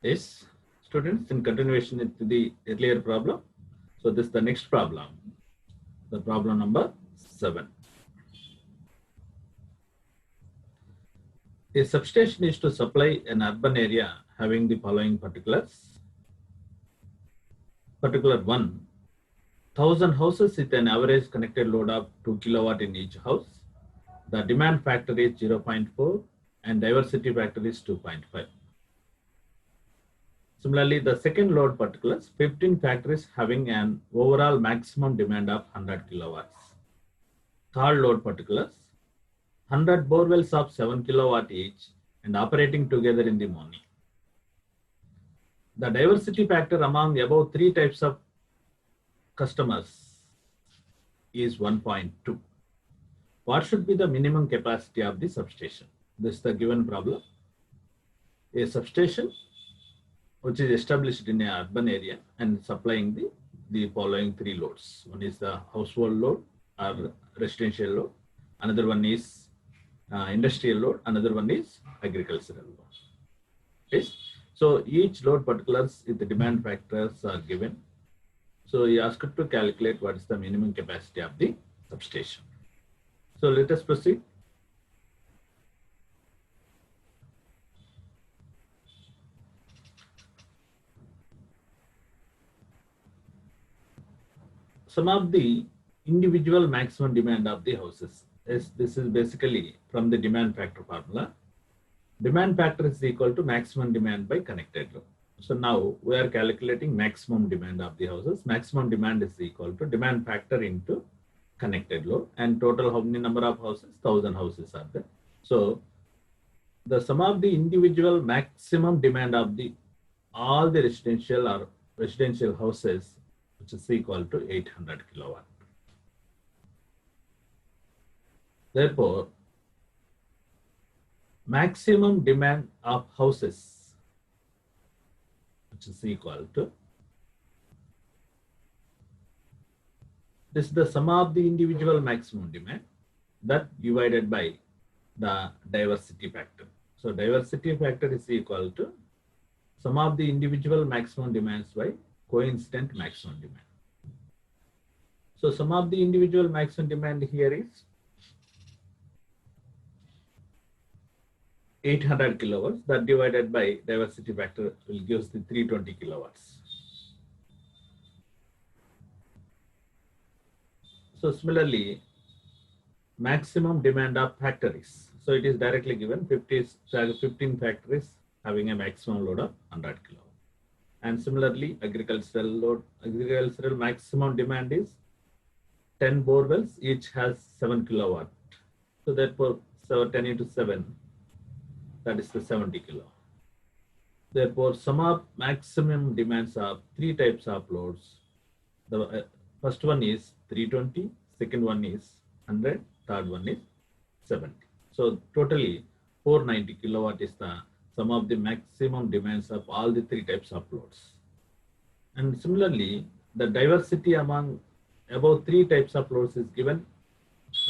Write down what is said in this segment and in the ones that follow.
Yes, students, in continuation to the earlier problem. So this is the next problem, the problem number 7. A substation is to supply an urban area having the following particulars. Particular 1, 1000 houses with an average connected load of 2 kilowatt in each house. The demand factor is 0.4 and diversity factor is 2.5. Similarly, the second load particulars, 15 factories having an overall maximum demand of 100 kilowatts. Third load particulars, 100 borewells of 7 kilowatt each and operating together in the morning. The diversity factor among above 3 types of customers is 1.2. What should be the minimum capacity of the substation? This is the given problem. A substation which is established in an urban area and supplying the following 3 loads. One is the household load or residential load. Another one is industrial load. Another one is agricultural load. Yes. So each load particulars if the demand factors are given. So you asked to calculate what is the minimum capacity of the substation. So let us proceed. Some of the individual maximum demand of the houses. This is basically from the demand factor formula. Demand factor is equal to maximum demand by connected load. So now we are calculating maximum demand of the houses. Maximum demand is equal to demand factor into connected load, and total how many number of houses? 1000 houses are there. So the sum of the individual maximum demand of all the residential houses, which is equal to 800 kilowatt. Therefore, maximum demand of houses, which is equal to, this is the sum of the individual maximum demand that divided by the diversity factor. So diversity factor is equal to sum of the individual maximum demands by coincident maximum demand. So sum of the individual maximum demand here is 800 kilowatts, that divided by diversity factor will give us the 320 kilowatts. So similarly, maximum demand of factories. So it is directly given 15 factories having a maximum load of 100 kilowatt. And similarly, agricultural maximum demand is 10 borewells, each has 7 kilowatt. So therefore, 10 into 7, that is the 70 kilowatt. Therefore, sum of maximum demands of 3 types of loads. The first one is 320, second one is 100, third one is 70. So totally 490 kilowatt is the sum of the maximum demands of all the 3 types of loads. And similarly, the diversity among above 3 types of loads is given,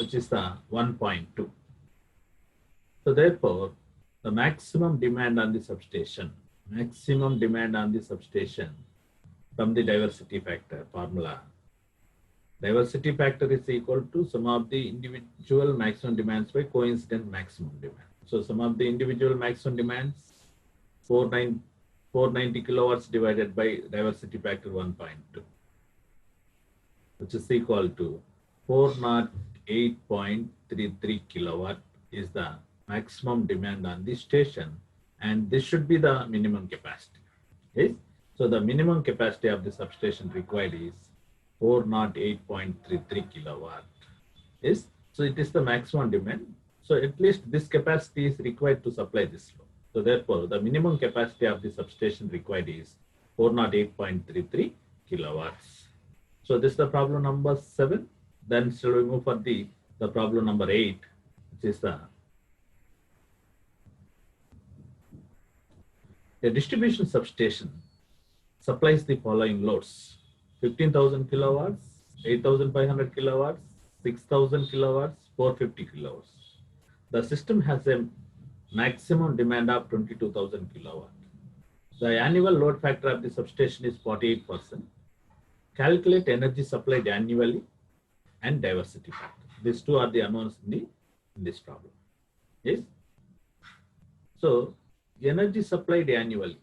which is the 1.2. So therefore, the maximum demand on the substation from the diversity factor formula. Diversity factor is equal to sum of the individual maximum demands by coincident maximum demand. So sum of the individual maximum demands 490 kilowatts divided by diversity factor 1.2, which is equal to 408.33 kilowatt is the maximum demand on the station, and this should be the minimum capacity. Yes? So the minimum capacity of the substation required is 408.33 kilowatt. Yes? So it is the maximum demand. So at least this capacity is required to supply this load. So therefore, the minimum capacity of the substation required is 408.33 kilowatts. So this is the problem number 7. Then shall we move for the problem number 8, which is a distribution substation supplies the following loads: 15,000 kilowatts, 8,500 kilowatts, 6,000 kilowatts, 450 kilowatts. The system has a maximum demand of 22,000 kilowatt. The annual load factor of the substation is 48%. Calculate energy supplied annually and diversity factor. These two are the unknowns in this problem. Yes. So energy supplied annually.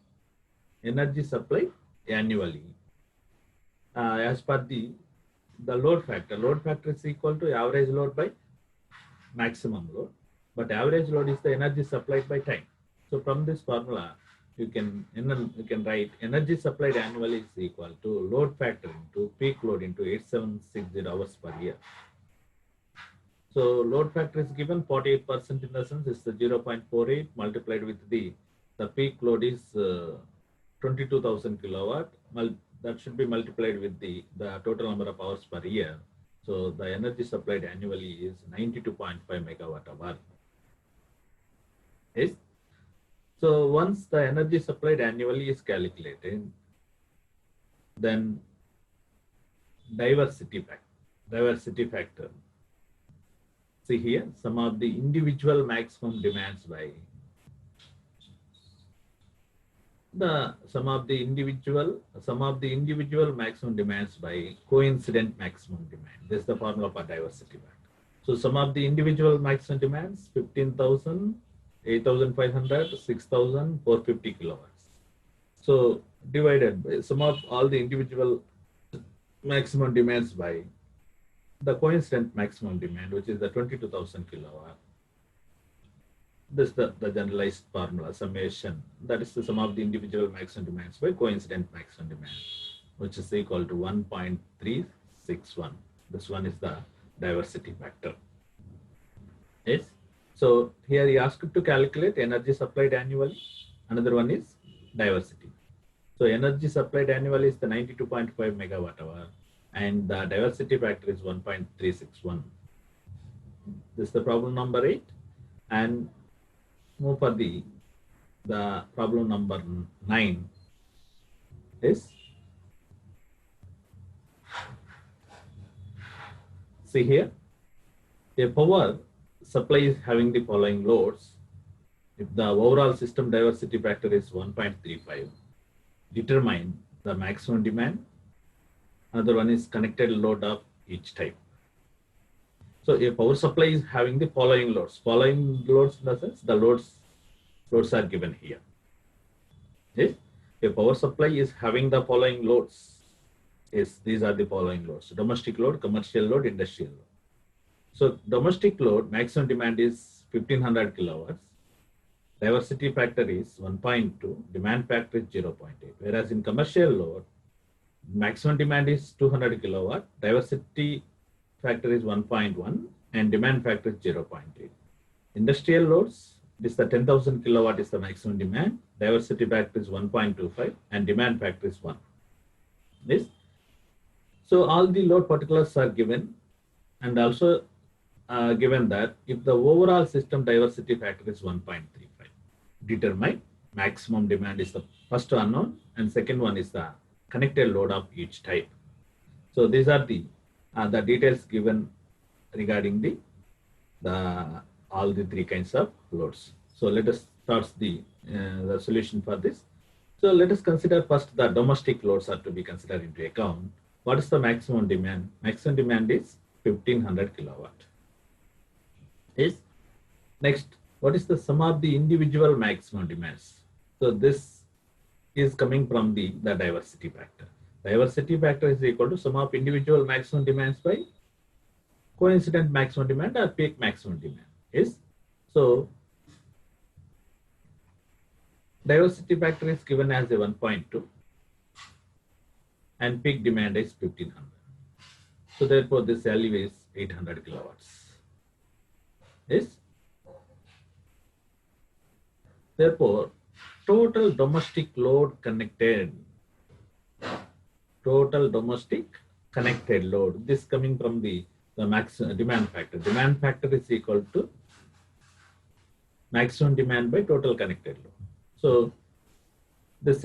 Energy supplied annually. As per the load factor. Load factor is equal to average load by maximum load. But average load is the energy supplied by time. So from this formula, you can write energy supplied annually is equal to load factor into peak load into 8760 hours per year. So load factor is given 48% in the sense is the 0.48 multiplied with the peak load is 22,000 kilowatt. That should be multiplied with the total number of hours per year. So the energy supplied annually is 92.5 megawatt hour. Yes. So once the energy supplied annually is calculated, then diversity factor. See here, some of the individual maximum demands by some of the individual maximum demands by coincident maximum demand. This is the formula for diversity factor. So some of the individual maximum demands 15,000, 8,500, 6,000, 450 kilowatts. So divided by sum of all the individual maximum demands by the coincident maximum demand, which is the 22,000 kilowatt. This is the generalized formula summation. That is the sum of the individual maximum demands by coincident maximum demand, which is equal to 1.361. This one is the diversity factor. Yes. So here he asked to calculate energy supplied annually. Another one is diversity. So energy supplied annually is the 92.5 megawatt hour and the diversity factor is 1.361. This is the problem number 8. And move for the problem number 9 is, see here, a power supply is having the following loads. If the overall system diversity factor is 1.35, determine the maximum demand. Another one is connected load of each type. So a power supply is having the following loads. Following loads in the sense the loads are given here. Yes? A power supply is having the following loads. Yes, these are the following loads: domestic load, commercial load, industrial load. So domestic load maximum demand is 1500 kilowatts. Diversity factor is 1.2, demand factor is 0.8. Whereas in commercial load, maximum demand is 200 kilowatt, diversity factor is 1.1 and demand factor is 0.8. Industrial loads, this is the 10,000 kilowatt is the maximum demand, diversity factor is 1.25 and demand factor is 1. This. So all the load particulars are given and also given that if the overall system diversity factor is 1.35, determine maximum demand is the first unknown and second one is the connected load of each type. So these are the details given regarding all the three kinds of loads. So let us start the solution for this. So let us consider first the domestic loads are to be considered into account. What is the maximum demand? Maximum demand is 1500 kilowatt. Is next, what is the sum of the individual maximum demands? So this is coming from the diversity factor. Diversity factor is equal to sum of individual maximum demands by coincident maximum demand or peak maximum demand. Is so diversity factor is given as a 1.2 and peak demand is 1500. So therefore this value is 800 kilowatts. Is therefore total domestic load connected, load, this coming from the maximum demand factor. Demand factor is equal to maximum demand by total connected load. So this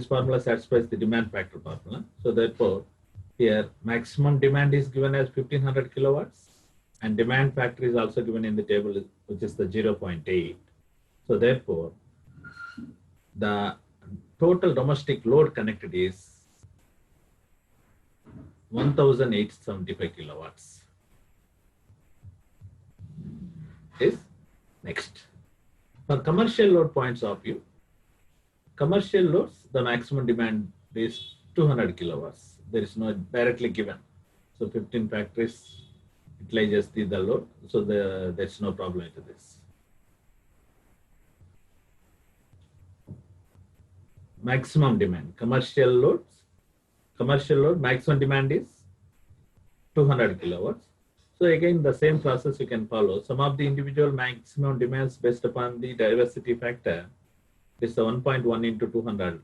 formula satisfies the demand factor formula. So therefore here maximum demand is given as 1500 kilowatts and demand factor is also given in the table, which is the 0.8. So therefore the total domestic load connected is 1,875 kilowatts. Is next. For commercial load points of view, commercial loads, the maximum demand is 200 kilowatts. There is no directly given. So 15 factories utilizes the load. So there's no problem with this. Maximum demand, commercial load maximum demand is 200 kilowatts. So again, the same process you can follow. Some of the individual maximum demands based upon the diversity factor is the 1.1 into 200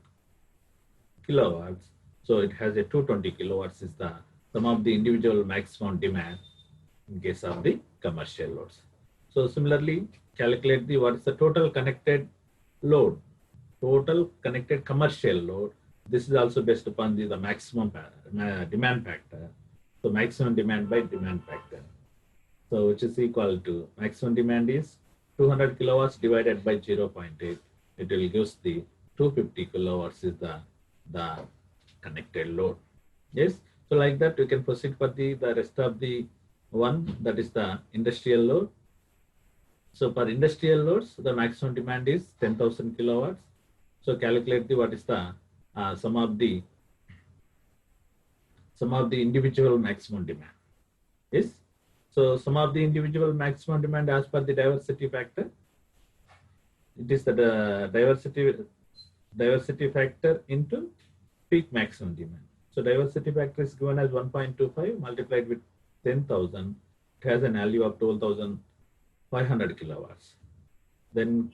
kilowatts. So it has a 220 kilowatts is the sum of the individual maximum demand in case of the commercial loads. So similarly, calculate what is the total connected load, total connected commercial load. This is also based upon the maximum demand factor. So maximum demand by demand factor. So which is equal to maximum demand is 200 kilowatts divided by 0.8. It will give the 250 kilowatts is the connected load. Yes. So like that, you can proceed for the rest of the one, that is the industrial load. So for industrial loads, the maximum demand is 10,000 kilowatts. So calculate what is the sum of the individual maximum demand. Yes. So sum of the individual maximum demand as per the diversity factor. It is the diversity factor into peak maximum demand. So diversity factor is given as 1.25 multiplied with 10,000. It has an value of 12,500 kilowatts. Then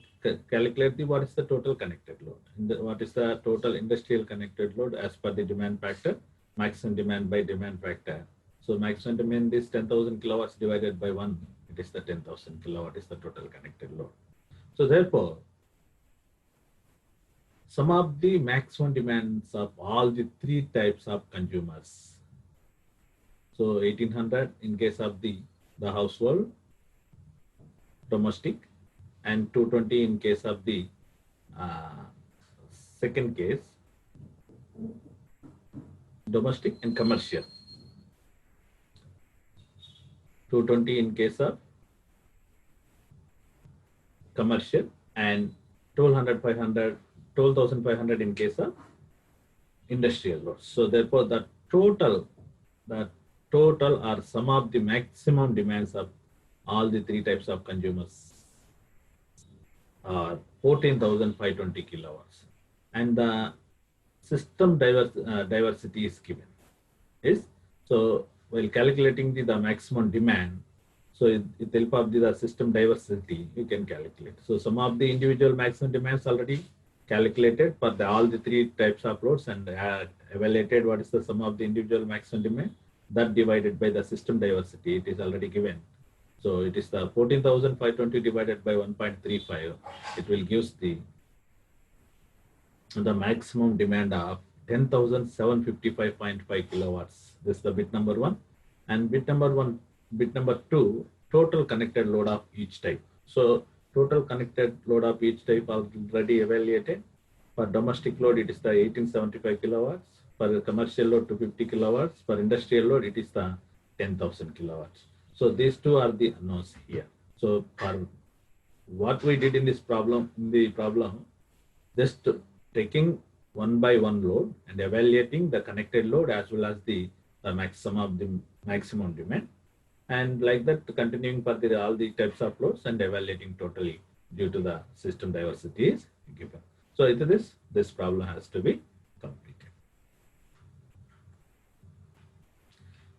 calculate what is the total connected load. What is the total industrial connected load as per the demand factor, maximum demand by demand factor. So maximum demand is 10,000 kilowatts divided by 1. It is the 10,000 kilowatt is the total connected load. So therefore, some of the maximum demands of all the three types of consumers. So 1800 in case of the household, domestic, and 220 in case of the second case, domestic and commercial. 220 in case of commercial and 12,500 in case of industrial loads. So therefore, the total or sum of the maximum demands of all the three types of consumers are 14,520 kilowatts, and the system diversity is given. Yes. So while calculating the maximum demand, so with the help of the system diversity, you can calculate. So some of the individual maximum demands already calculated for all the three types of loads and evaluated what is the sum of the individual maximum demand, that divided by the system diversity, it is already given. So it is the 14,520 divided by 1.35. It will give the maximum demand of 10,755.5 kilowatts. This is the bit number 1. And bit number 2, total connected load of each type. So total connected load of each type already evaluated. For domestic load, it is the 1875 kilowatts. For commercial load, 250 kilowatts. For industrial load, it is the 10,000 kilowatts. So these two are the unknowns here. So for what we did in the problem, just taking one by one load and evaluating the connected load as well as the maximum of the maximum demand, and like that continuing for all the types of loads and evaluating totally due to the system diversity is given. So into this problem has to be completed.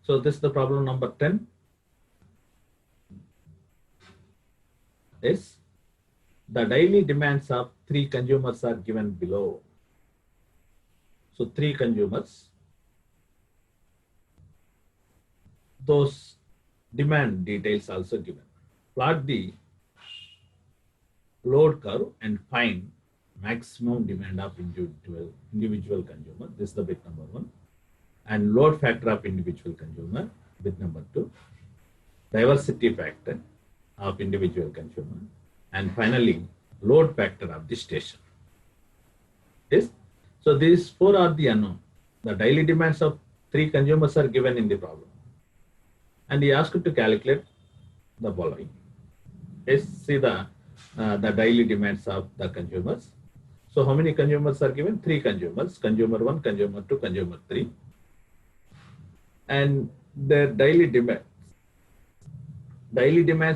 So this is the problem number 10. Is the daily demands of 3 consumers are given below. So 3 consumers, those demand details also given. Plot the load curve and find maximum demand of individual consumer. This is the bit number 1. And load factor of individual consumer, bit number 2. Diversity factor of individual consumer, and finally load factor of the station. Yes. So these four are the unknown. The daily demands of three consumers are given in the problem. And he asked to calculate the following. Let's see the daily demands of the consumers. So how many consumers are given? Three consumers, consumer 1, consumer 2, consumer 3. And their daily demands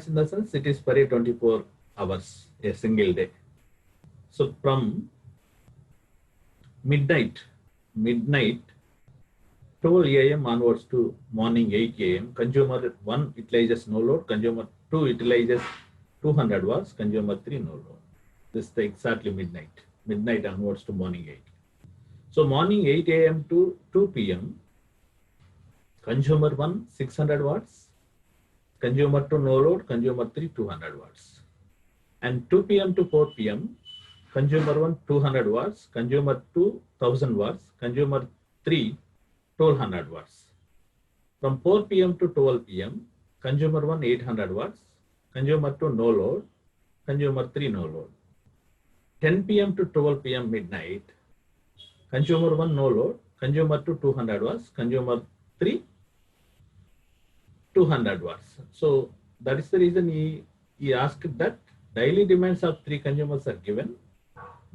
in the sense it is for a 24 hours, a single day. So from midnight 12 a.m. onwards to morning 8 a.m. consumer 1 utilizes no load, consumer 2 utilizes 200 watts, consumer 3 no load. This is exactly midnight onwards to morning 8. So morning 8 a.m. to 2 p.m. consumer 1 600 watts, consumer 2 no load, consumer 3 200 watts. And 2 p.m. to 4 p.m. consumer 1 200 watts, consumer 2 1000 watts, consumer 3 1200 watts. From 4 p.m. to 12 p.m. consumer 1 800 watts, consumer 2 no load, consumer 3 no load. 10 p.m. to 12 p.m. midnight, consumer 1 no load, consumer 2 200 watts, consumer 3 200 watts. So that is the reason he asked that daily demands of three consumers are given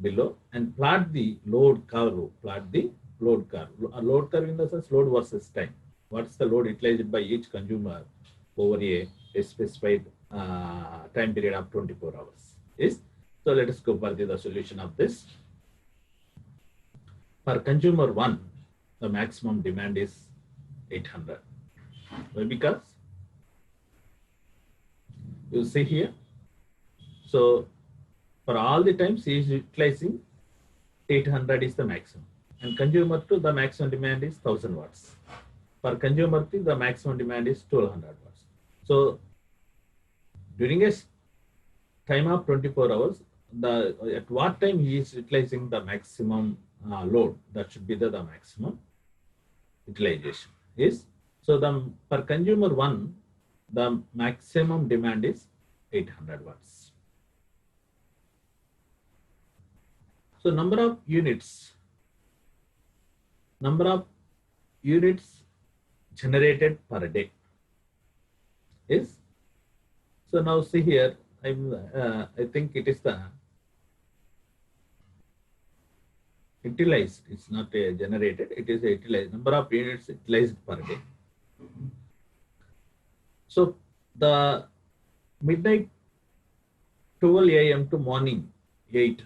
below and plot the load curve. Load curve in the sense load versus time. What's the load utilized by each consumer over a specified time period of 24 hours is. So let us go for the solution of this. For consumer 1, the maximum demand is 800. Why? Because you see here, so for all the times he is utilizing 800 is the maximum. And consumer 2, the maximum demand is 1000 watts. For consumer 3, the maximum demand is 1200 watts. So during a time of 24 hours, at what time he is utilizing the maximum load, that should be the maximum utilization is. So for consumer 1, the maximum demand is 800 watts. So number of units generated per day is. So now see here, I think it is the utilized. It's not generated. It is a utilized number of units utilized per day. So the midnight 12 a.m. to morning 8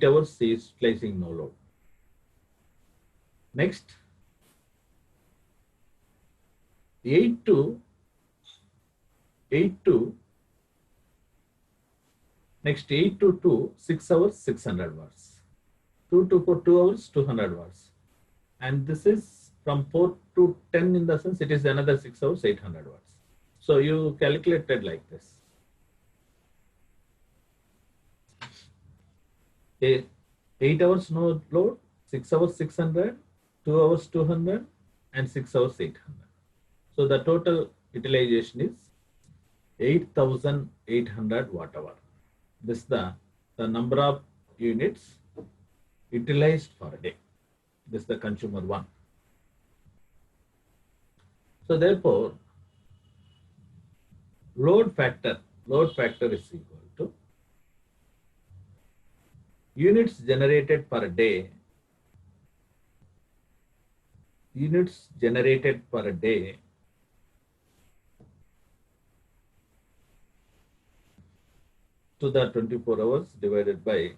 hours is utilizing no load. Next 8 to next 8 to 2 6 hours 600 watts. 2 to 4 2 hours 200 watts. And this is from 4 to 10 in the sense it is another 6 hours 800 watts. So you calculated like this. 8 hours no load, 6 hours 600, 2 hours 200, and 6 hours 800. So the total utilization is 8,800 watt hour. This is the number of units utilized per day. This is the consumer 1. So therefore, load factor is equal to units generated per day to the 24 hours divided by